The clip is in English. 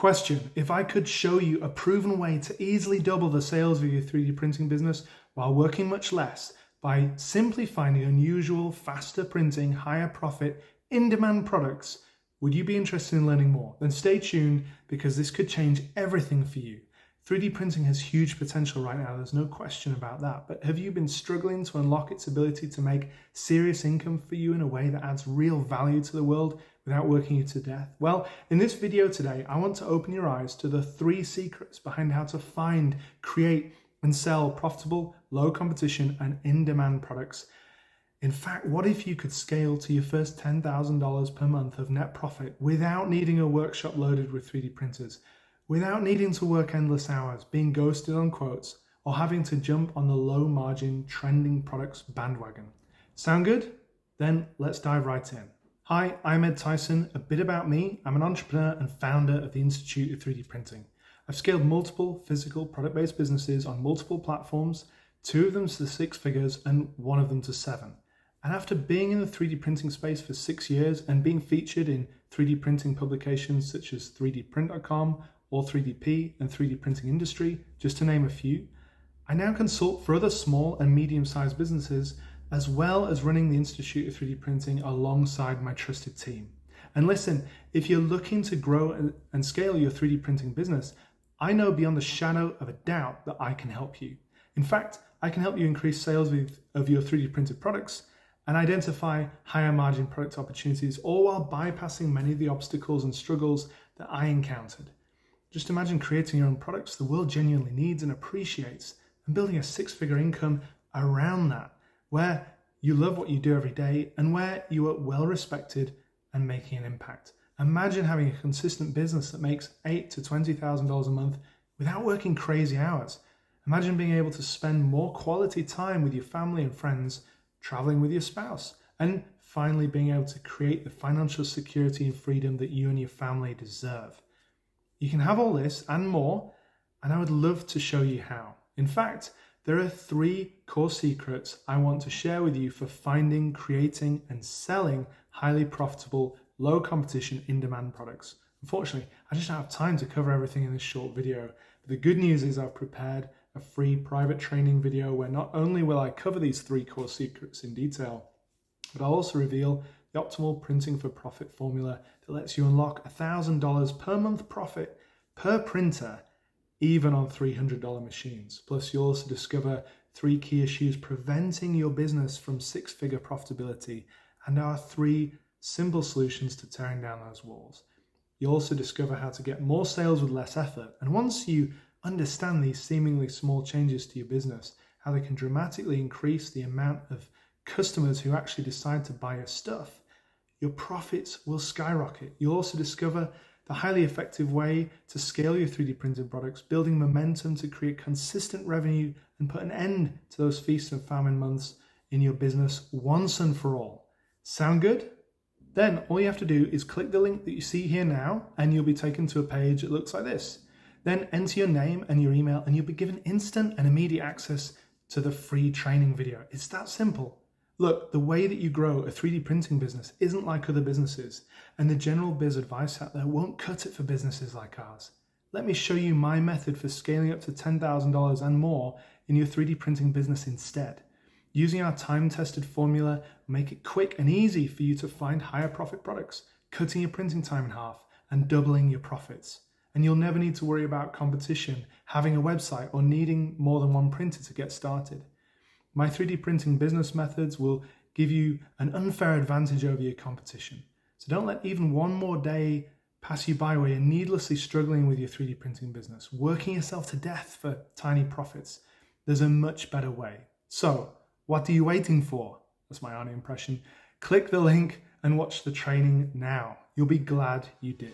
Question: if I could show you a proven way to easily double the sales of your 3D printing business while working much less by simply finding unusual, faster printing, higher profit, in-demand products, would you be interested in learning more? Then stay tuned, because this could change everything for you. 3D printing has huge potential right now, there's no question about that. But have you been struggling to unlock its ability to make serious income for you in a way that adds real value to the world without working you to death? Well, in this video today, I want to open your eyes to the 3 secrets behind how to find, create, and sell profitable, low competition, and in-demand products. In fact, what if you could scale to your first $10,000 per month of net profit without needing a workshop loaded with 3D printers, without needing to work endless hours, being ghosted on quotes, or having to jump on the low margin trending products bandwagon? Sound good? Then let's dive right in. Hi, I'm Ed Tyson. A bit about me: I'm an entrepreneur and founder of the Institute of 3D Printing. I've scaled multiple physical product-based businesses on multiple platforms, 2 of them to 6 figures and 1 of them to 7. And after being in the 3D printing space for 6 years and being featured in 3D printing publications such as 3dprint.com, or 3DP and 3D Printing Industry, just to name a few, I now consult for other small and medium-sized businesses, as well as running the Institute of 3D Printing alongside my trusted team. And listen, if you're looking to grow and scale your 3D printing business, I know beyond the shadow of a doubt that I can help you. In fact, I can help you increase sales of your 3D printed products and identify higher margin product opportunities, all while bypassing many of the obstacles and struggles that I encountered. Just imagine creating your own products the world genuinely needs and appreciates, and building a 6-figure income around that, where you love what you do every day and where you are well respected and making an impact. Imagine having a consistent business that makes $8,000 to $20,000 a month without working crazy hours. Imagine being able to spend more quality time with your family and friends, traveling with your spouse, and finally being able to create the financial security and freedom that you and your family deserve. You can have all this and more, and I would love to show you how. In fact, there are 3 core secrets I want to share with you for finding, creating, and selling highly profitable, low competition, in-demand products. Unfortunately, I just don't have time to cover everything in this short video. But the good news is I've prepared a free private training video where not only will I cover these 3 core secrets in detail, but I'll also reveal the optimal printing for profit formula that lets you unlock $1,000 per month profit per printer, even on $300 machines. Plus, you'll also discover 3 key issues preventing your business from 6-figure profitability and our 3 simple solutions to tearing down those walls. You'll also discover how to get more sales with less effort. And once you understand these seemingly small changes to your business, how they can dramatically increase the amount of customers who actually decide to buy your stuff, your profits will skyrocket. You'll also discover the highly effective way to scale your 3D printed products, building momentum to create consistent revenue and put an end to those feast and famine months in your business once and for all. Sound good? Then all you have to do is click the link that you see here now, and you'll be taken to a page that looks like this. Then enter your name and your email, and you'll be given instant and immediate access to the free training video. It's that simple. Look, the way that you grow a 3D printing business isn't like other businesses, and the general biz advice out there won't cut it for businesses like ours. Let me show you my method for scaling up to $10,000 and more in your 3D printing business instead. Using our time-tested formula will make it quick and easy for you to find higher profit products, cutting your printing time in half and doubling your profits. And you'll never need to worry about competition, having a website, or needing more than 1 printer to get started. My 3D printing business methods will give you an unfair advantage over your competition. So don't let even 1 more day pass you by where you're needlessly struggling with your 3D printing business, working yourself to death for tiny profits. There's a much better way. So, what are you waiting for? That's my Arnie impression. Click the link and watch the training now. You'll be glad you did.